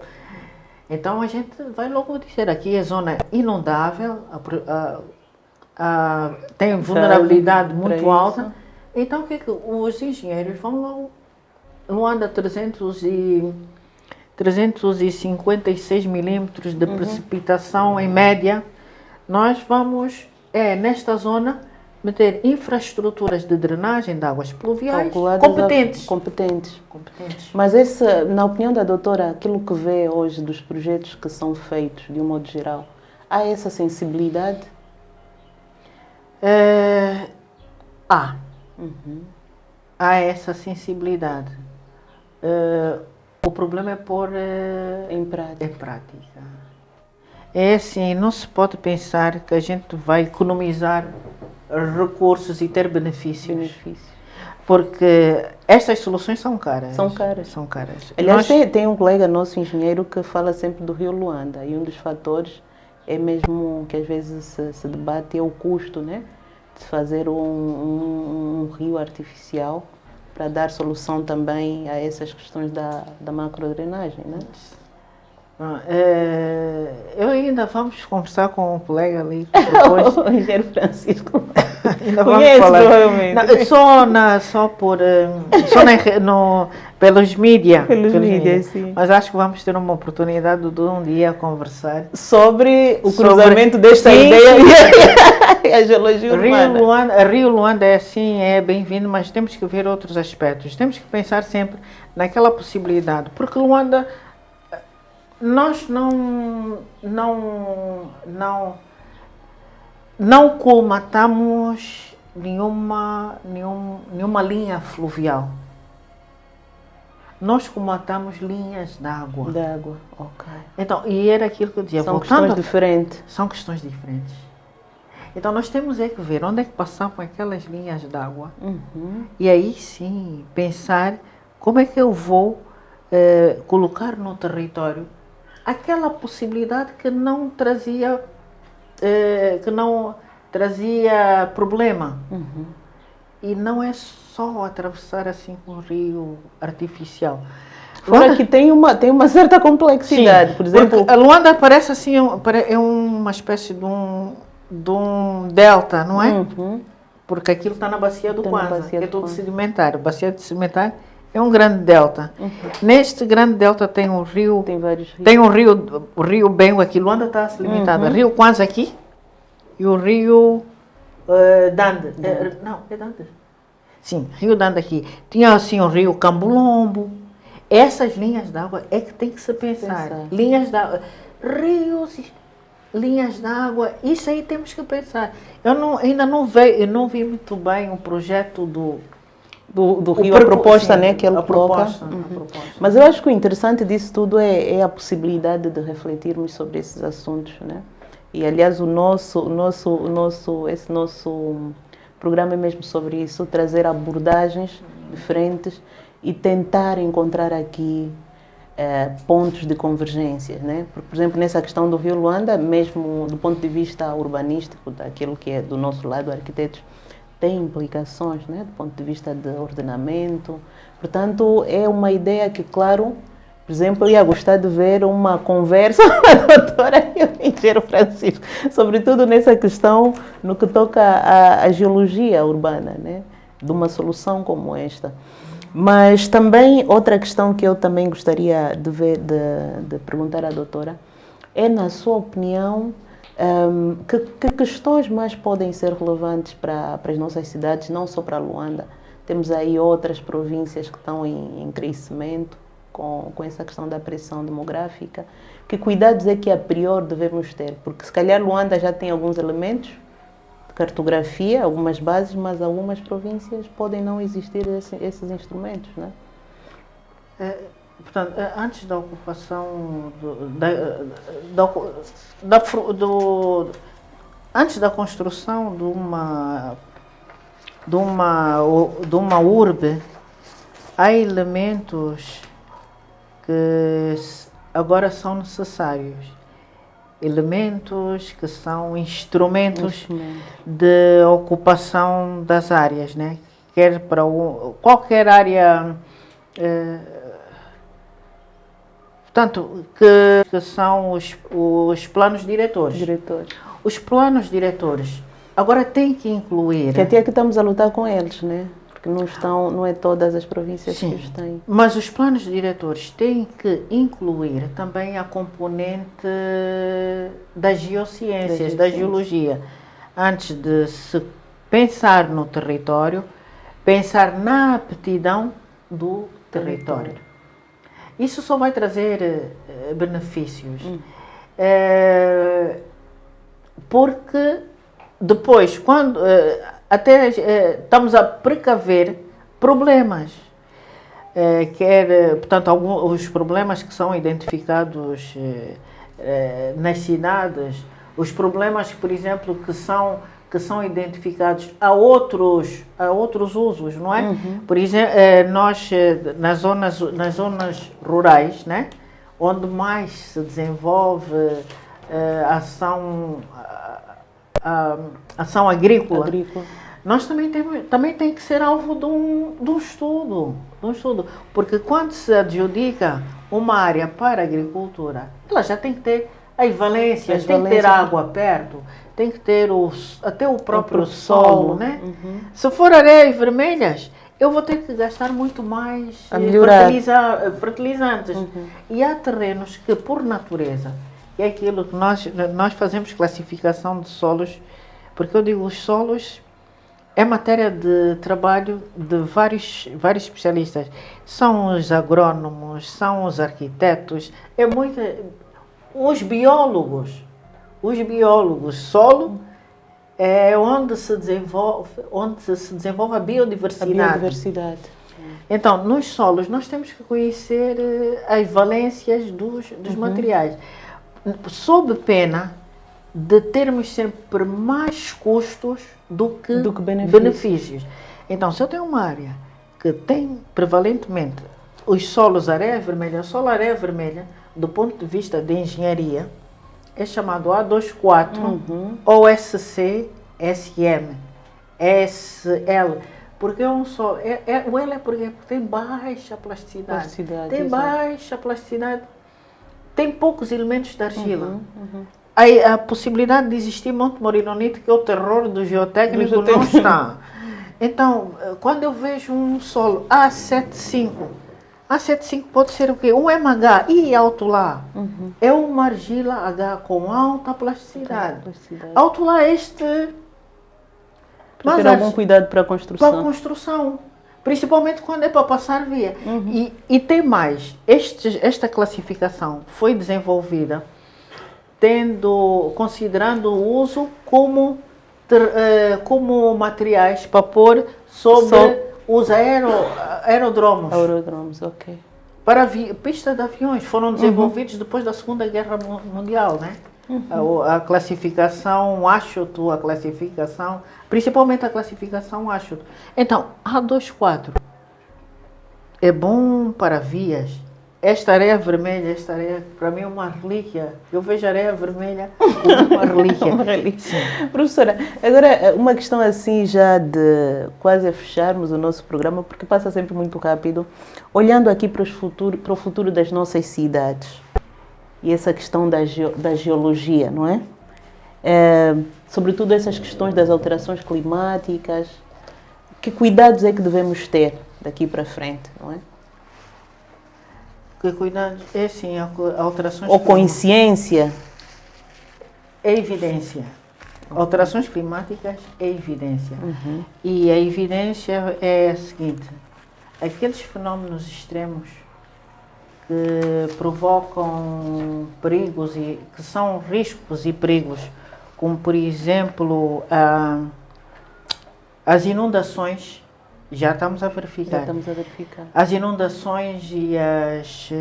Então a gente vai logo dizer, aqui é zona inundável, tem vulnerabilidade muito alta. Então o que os engenheiros vão logo, Luanda 356 milímetros de precipitação em média, nós vamos, nesta zona, meter infraestruturas de drenagem de águas pluviais competentes. Mas na opinião da doutora, aquilo que vê hoje dos projetos que são feitos, de um modo geral, há essa sensibilidade? Há essa sensibilidade. O problema é pôr em prática. É assim, não se pode pensar que a gente vai economizar recursos e ter benefícios. Porque estas soluções são caras. São caras. Aliás, tem um colega nosso, engenheiro, que fala sempre do Rio Luanda. E um dos fatores é mesmo que às vezes se debate é o custo, né? De fazer um rio artificial para dar solução também a essas questões da macrodrenagem, né? Eu ainda vamos conversar com um colega ali depois. O engenheiro Francisco. Ainda vamos falar. Pelos mídias. Sim. Mas acho que vamos ter uma oportunidade de um dia conversar sobre o cruzamento desta ideia e a geologia urbana. Rio Luanda é assim, é bem-vindo, mas temos que ver outros aspectos. Temos que pensar sempre naquela possibilidade, porque Luanda, nós não colmatamos nenhuma linha fluvial. Nós colmatamos linhas de água. Ok. Então, e era aquilo que eu dizia. São questões diferentes. São questões diferentes. Então, nós temos que ver onde é que passavam aquelas linhas de água. E aí sim, pensar como é que eu vou colocar no território aquela possibilidade que não trazia problema. E não é só atravessar assim um rio artificial. Fora que tem uma certa complexidade. Sim, por exemplo, a Luanda parece assim, é uma espécie de um delta, não é? Porque aquilo está na bacia do Kwanza, que é tudo sedimentário. A bacia sedimentária é um grande delta. Neste grande delta tem um rio. Tem vários rios. Tem o rio Bengo aqui. Luanda está limitada. Rio Kwanza aqui e o rio Dande. Não, é Dande. Sim, rio Dande aqui. Tinha assim o rio Cambulombo. Essas linhas d'água é que tem que se pensar. Linhas d'água, rios, linhas d'água, isso aí temos que pensar. Eu não vi muito bem o projeto do rio, a proposta, sim, né, que ele coloca. A proposta. Mas eu acho que o interessante disso tudo é a possibilidade de refletirmos sobre esses assuntos, né? E aliás esse nosso programa é mesmo sobre isso, trazer abordagens diferentes e tentar encontrar aqui pontos de convergência, né? Porque, por exemplo, nessa questão do Rio Luanda, mesmo do ponto de vista urbanístico, daquilo que é do nosso lado, arquitetos, tem implicações, né? Do ponto de vista de ordenamento. Portanto, é uma ideia que, claro, por exemplo, eu ia gostar de ver uma conversa com a doutora e o engenheiro Francisco, sobretudo nessa questão no que toca à geologia urbana, né? De uma solução como esta. Mas também, outra questão que eu também gostaria de ver, de perguntar à doutora, é, na sua opinião, que questões mais podem ser relevantes para as nossas cidades, não só para Luanda? Temos aí outras províncias que estão em crescimento com essa questão da pressão demográfica. Que cuidados é que a priori devemos ter? Porque se calhar Luanda já tem alguns elementos, cartografia, algumas bases, mas algumas províncias podem não existir esses instrumentos, né? Portanto, antes da ocupação antes da construção de uma urbe, há elementos que agora são necessários. Elementos que são instrumentos de ocupação das áreas, né? Quer para qualquer área, portanto, que são os planos diretores. Os planos diretores agora têm que incluir. Que até aqui estamos a lutar com eles, né? Porque não é todas as províncias que os têm. Mas os planos diretores têm que incluir também a componente das geociências, da geologia. Antes de se pensar no território, pensar na aptidão do território. Isso só vai trazer benefícios. Porque depois, quando até estamos a precaver problemas, portanto, os problemas que são identificados nas cidades, os problemas, por exemplo, que são identificados a outros usos, não é? Por exemplo, nós nas zonas rurais, né, onde mais se desenvolve ação agrícola. Nós também tem que ser alvo de um estudo, porque quando se adjudica uma área para a agricultura, ela já tem que ter as valências, tem que ter água perto, tem que ter até o próprio solo, né? Se for areias vermelhas, eu vou ter que gastar muito mais fertilizantes. E há terrenos que, por natureza, é aquilo que nós fazemos classificação de solos, porque eu digo, os solos é matéria de trabalho de vários especialistas. São os agrônomos, são os arquitetos, os biólogos. Solo é onde se desenvolve a biodiversidade. Então, nos solos, nós temos que conhecer as valências dos materiais, sob pena de termos sempre mais custos do que benefícios. Então, se eu tenho uma área que tem prevalentemente os solos areia vermelha, solo areia vermelha, do ponto de vista de engenharia, é chamado A24 ou SC, SM, SL. Porque é um solo. O L é porque tem baixa plasticidade. Tem exato. baixa plasticidade. Tem poucos elementos de argila. Uhum. A possibilidade de existir Monte Morilonite, que é o terror do geotécnico, não está. Então, quando eu vejo um solo A75 pode ser o quê? Um MH e alto lá. Uhum. É uma argila H com alta plasticidade. Alto lá Para ter algum cuidado para a construção. Para a construção. Principalmente quando é para passar via. E tem mais. Esta classificação foi desenvolvida considerando o uso como materiais para pôr sobre os aerodromos. Aerodromos, ok. Para pistas de aviões. Foram desenvolvidos depois da Segunda Guerra Mundial, né? A classificação Washington, principalmente a classificação Washington. Então, A24 é bom para vias. Esta areia vermelha, para mim é uma relíquia. Eu vejo areia vermelha como uma relíquia. Uma relíquia. Professora, agora uma questão assim já de quase fecharmos o nosso programa, porque passa sempre muito rápido. Olhando aqui para o futuro das nossas cidades e essa questão da geologia, não é? Sobretudo essas questões das alterações climáticas. Que cuidados é que devemos ter daqui para frente, não é? Que cuidados? É sim, alterações ou consciência? É evidência. Alterações climáticas é evidência. E a evidência é a seguinte: aqueles fenómenos extremos que provocam perigos e que são riscos e perigos, como por exemplo as inundações. Já estamos a verificar. As inundações e as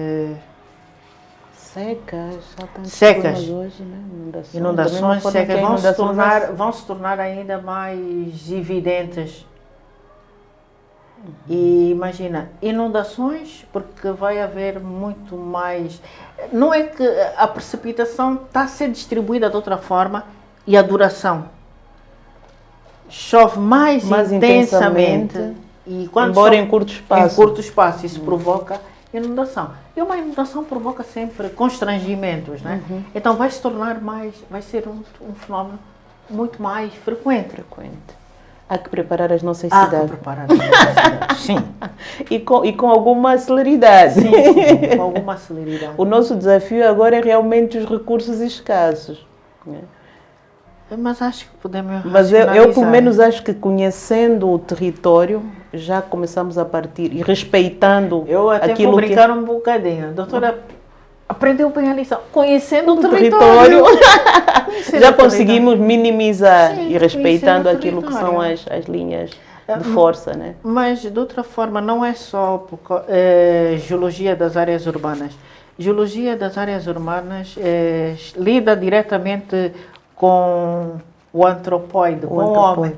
secas hoje, né? Inundações secas vão se tornar ainda mais evidentes. E imagina, inundações, porque vai haver muito mais. Não é que a precipitação está a ser distribuída de outra forma e a duração. Chove mais intensamente e embora em curto espaço. Isso provoca inundação. E uma inundação provoca sempre constrangimentos, né? Então vai ser um fenómeno muito mais frequente. Há que preparar as nossas cidades. Sim. E com alguma celeridade. Sim, com alguma celeridade. O nosso desafio agora é realmente os recursos escassos. Mas acho que podemos. Mas eu pelo menos acho que conhecendo o território, já começamos a partir e respeitando eu até aquilo vou brincar um bocadinho. Doutora, aprendeu bem a lição. Conhecendo o território. Já conseguimos minimizar e respeitando aquilo que são as linhas de força, né? Mas de outra forma, não é só geologia das áreas urbanas. Geologia das áreas urbanas lida diretamente com o antropóide, com o homem.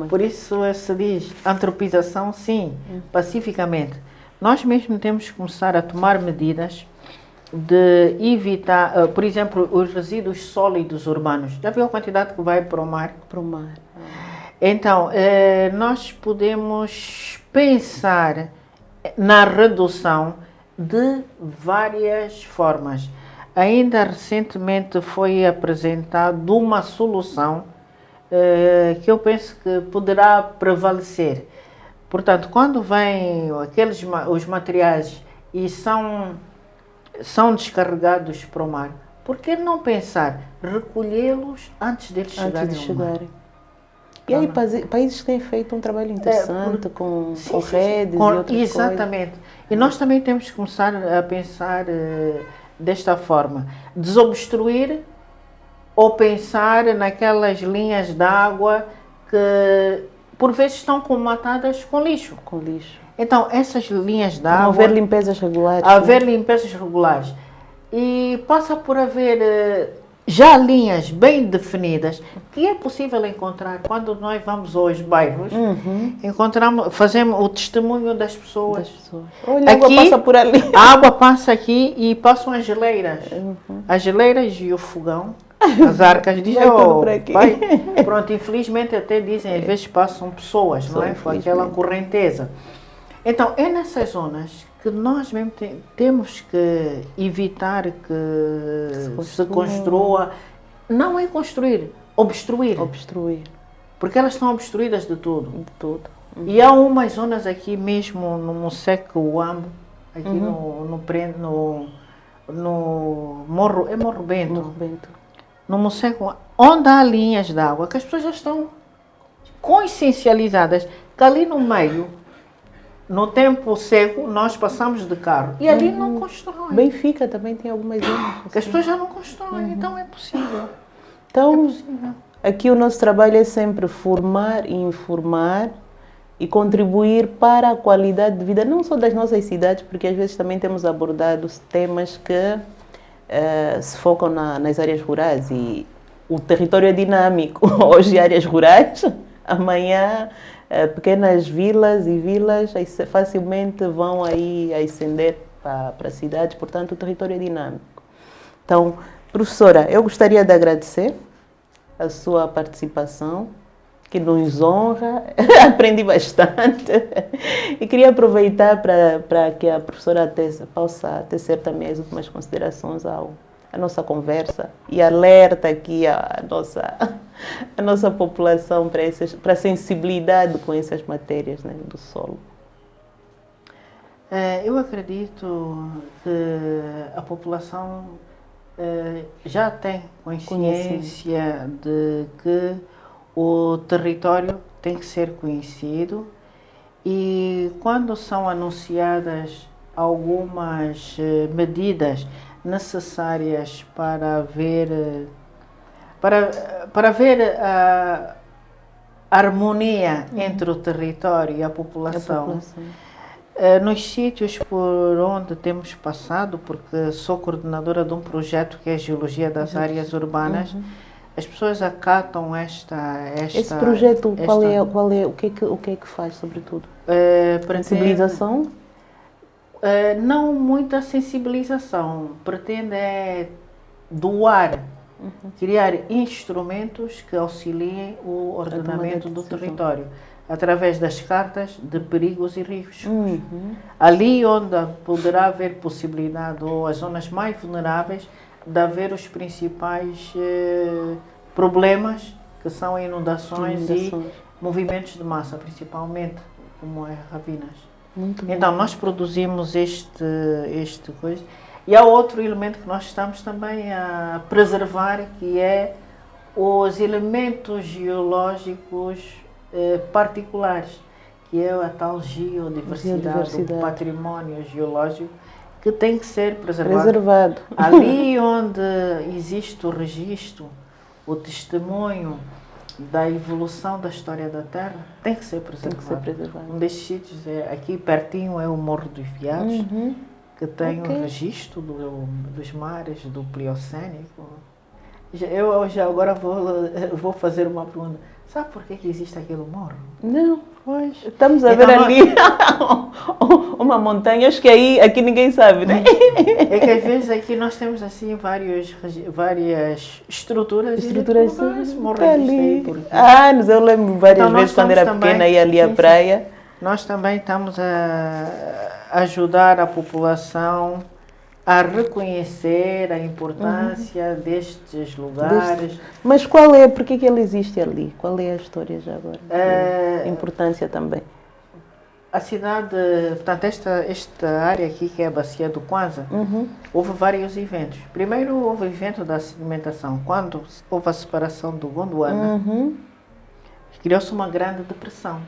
Por isso se diz antropização, sim, pacificamente. Nós mesmo temos que começar a tomar medidas de evitar, por exemplo, os resíduos sólidos urbanos. Já viu a quantidade que vai para o mar? Então, nós podemos pensar na redução de várias formas. Ainda recentemente foi apresentada uma solução que eu penso que poderá prevalecer. Portanto, quando vêm os materiais e são descarregados para o mar, por que não pensar recolhê-los antes deles chegarem ao mar? E aí países que têm feito um trabalho interessante com redes e outras exatamente. Coisas. E nós também temos que começar a pensar desta forma, desobstruir ou pensar naquelas linhas de água que por vezes estão comatadas com lixo. Então essas linhas de água... Haver limpezas regulares. E passa por haver já linhas bem definidas que é possível encontrar quando nós vamos aos bairros, fazemos o testemunho das pessoas. Olha, a água passa por ali. A água passa aqui e passam as geleiras. As geleiras e o fogão. As arcas dizem, Vai tudo para aqui. vai. Pronto, infelizmente até dizem, às vezes passam pessoas, não é? Com aquela correnteza. Então, é nessas zonas que nós mesmo temos que evitar que se construa. Não é construir, obstruir. Obstruir. Porque elas estão obstruídas de tudo. De tudo. E há umas zonas aqui mesmo no Moceque Uambo, aqui no Morro, é Morro Bento. Morro Bento. No Moceque Uambo, onde há linhas de água, que as pessoas já estão consciencializadas, que ali no meio, no tempo seco, nós passamos de carro e ali não constroem. Benfica também tem algumas zonas. Que as pessoas já não constroem, então é possível. Então, É possível. aqui o nosso trabalho é sempre formar e informar e contribuir para a qualidade de vida, não só das nossas cidades, porque às vezes também temos abordado temas que se focam nas áreas rurais e o território é dinâmico. Hoje áreas rurais, amanhã pequenas vilas e vilas facilmente vão aí ascender para cidades, portanto o território é dinâmico. Então, professora, eu gostaria de agradecer a sua participação, que nos honra, aprendi bastante e queria aproveitar para que a professora possa tecer também as últimas considerações à nossa conversa e alerta aqui a nossa população para a sensibilidade com essas matérias, né, do solo. Eu acredito que a população já tem consciência de que o território tem que ser conhecido e quando são anunciadas algumas medidas necessárias para ver a harmonia entre o território e a população. Nos sítios por onde temos passado, porque sou coordenadora de um projeto que é a Geologia das Áreas Urbanas, as pessoas acatam Esse projeto, o que é que faz, sobretudo? Sensibilização? Não muita sensibilização. Pretende doar, criar instrumentos que auxiliem o ordenamento do território, através das cartas de perigos e riscos. Ali onde poderá haver possibilidade, ou as zonas mais vulneráveis, de haver os principais problemas, que são inundações e movimentos de massa, principalmente, como é ravinas. Então, nós produzimos este coisa. E há outro elemento que nós estamos também a preservar, que é os elementos geológicos particulares, que é a tal geodiversidade, o património geológico, que tem que ser preservado. Ali onde existe o registro, o testemunho da evolução da história da Terra, tem que ser preservado. Um desses sítios, aqui pertinho, é o Morro dos Veados, que tem um registro dos mares, do Pliocénico. Eu já agora vou fazer uma pergunta. Sabe por que existe aquele morro? Não. Pois. Estamos a ver ali uma montanha, acho que aí aqui ninguém sabe, né? É que às vezes aqui nós temos assim várias estruturas Estruturas morro ali. Mas eu lembro várias vezes quando era pequena ia ali à praia. Nós também estamos a ajudar a população a reconhecer a importância destes lugares. Mas por que ele existe ali? Qual é a história já agora? A importância também. A cidade, portanto, esta área aqui, que é a Bacia do Kwanza, houve vários eventos. Primeiro houve o evento da sedimentação. Quando houve a separação do Gondwana, criou-se uma grande depressão.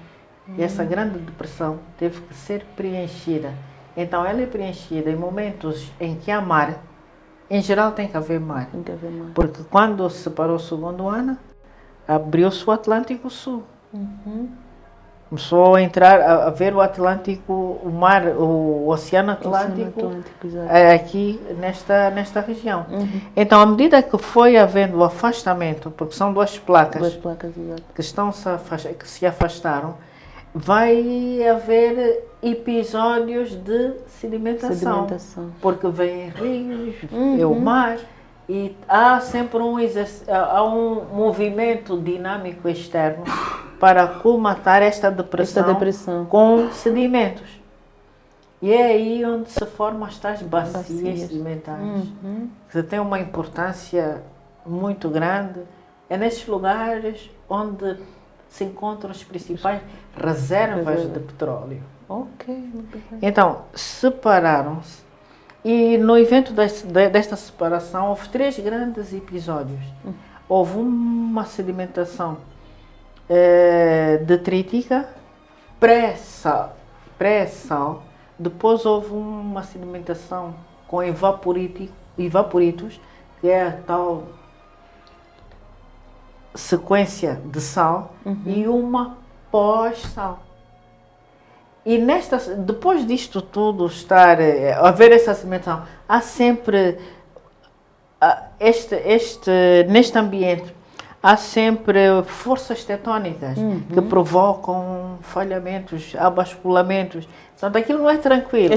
E essa grande depressão teve que ser preenchida. Então ela é preenchida em momentos em que há mar. Em geral tem que haver mar. Porque quando separou-se o Gondwana, abriu-se o Atlântico Sul. Começou a ver o Atlântico, o mar, o Oceano Atlântico, aqui nesta região. Então, à medida que foi havendo o afastamento, porque são duas placas que se afastaram, vai haver episódios de sedimentação. Porque vêm rios, é o mar, E há sempre há um movimento dinâmico externo para colmatar esta depressão com sedimentos. E é aí onde se formam as tais bacias sedimentares, que têm uma importância muito grande. É nesses lugares onde se encontram as principais reservas de petróleo. Então, separaram-se. E no evento desta separação houve 3 grandes episódios. Houve uma sedimentação detrítica, pré-sal. Depois houve uma sedimentação com evaporitos, que é a tal sequência de sal, e uma pós-sal. E depois disto tudo haver essa sedimentação, há sempre neste ambiente há sempre forças tectónicas que provocam falhamentos, abasculamentos. Portanto, aquilo não é tranquilo.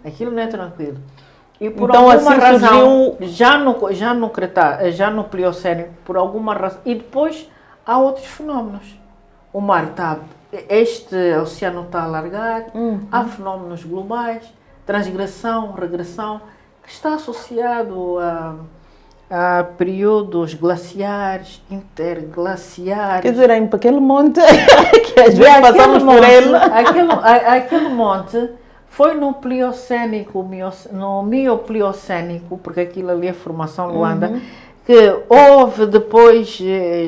Aquilo não é tranquilo. E por então, alguma assim razão, já no Plioceno, por alguma razão, e depois há outros fenómenos. O mar está, este oceano está a alargar, há fenómenos globais, transgressão, regressão, que está associado a períodos glaciares, interglaciares. Quer dizer, em aquele monte que às vezes passamos por ele. Aquele monte foi no Pliocénico, no Miopliocénico, porque aquilo ali é formação Luanda, que houve depois,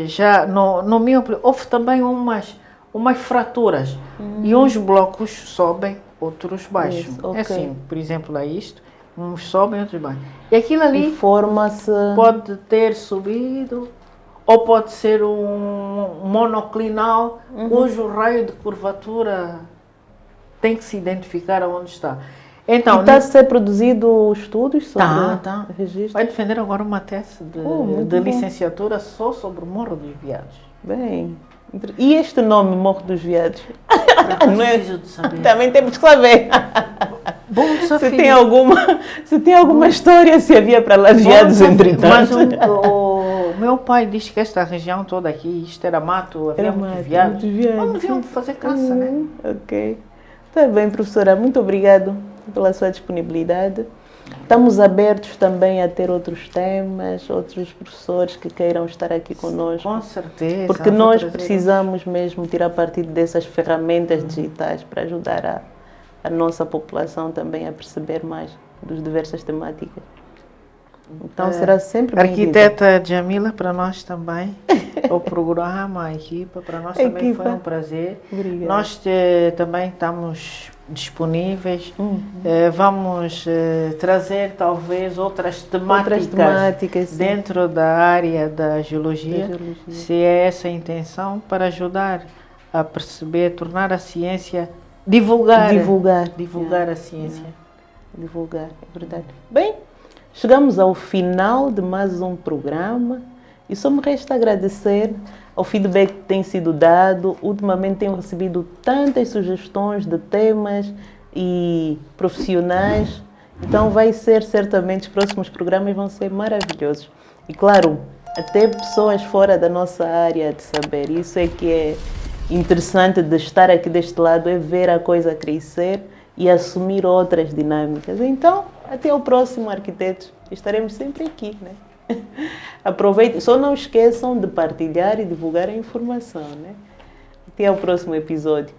já no Miopliocénico, houve também umas fraturas. E uns blocos sobem, outros baixam. É assim, por exemplo, é isto. Uns sobem, outros baixam. E aquilo ali pode ter subido, ou pode ser um monoclinal, cujo raio de curvatura tem que se identificar aonde está. Então, e está a ser produzido estudos sobre registro? Vai defender agora uma tese de licenciatura só sobre o Morro dos Veados. Bem, e este nome, Morro dos Veados? Não é preciso de saber. Também temos que saber. Bom desafio. Se tem alguma história, se havia para lá veados, entretanto. Mas o meu pai diz que esta região toda aqui, isto era mato, havia muitos veados. Não deviam fazer caça, né? Ok. Está bem, professora. Muito obrigado pela sua disponibilidade. Estamos abertos também a ter outros temas, outros professores que queiram estar aqui conosco. Com certeza. Porque nós precisamos mesmo tirar partido dessas ferramentas digitais para ajudar a nossa população também a perceber mais das diversas temáticas. Então será sempre bem-vinda. Arquiteta Djamila, para nós também, o programa, a equipa, para nós também foi um prazer. Obrigada. Nós também estamos disponíveis. Vamos trazer talvez outras temáticas dentro da área da geologia, se é essa a intenção, para ajudar a perceber, tornar a ciência, divulgar a ciência. Divulgar, é verdade. Bem, chegamos ao final de mais um programa e só me resta agradecer ao feedback que tem sido dado. Ultimamente tenho recebido tantas sugestões de temas e profissionais. Então vai ser certamente, os próximos programas vão ser maravilhosos. E claro, até pessoas fora da nossa área de saber. Isso é que é interessante de estar aqui deste lado, é ver a coisa crescer e assumir outras dinâmicas. Então, até o próximo, arquitetos. Estaremos sempre aqui, né? Aproveitem, só não esqueçam de partilhar e divulgar a informação, né? Até ao próximo episódio.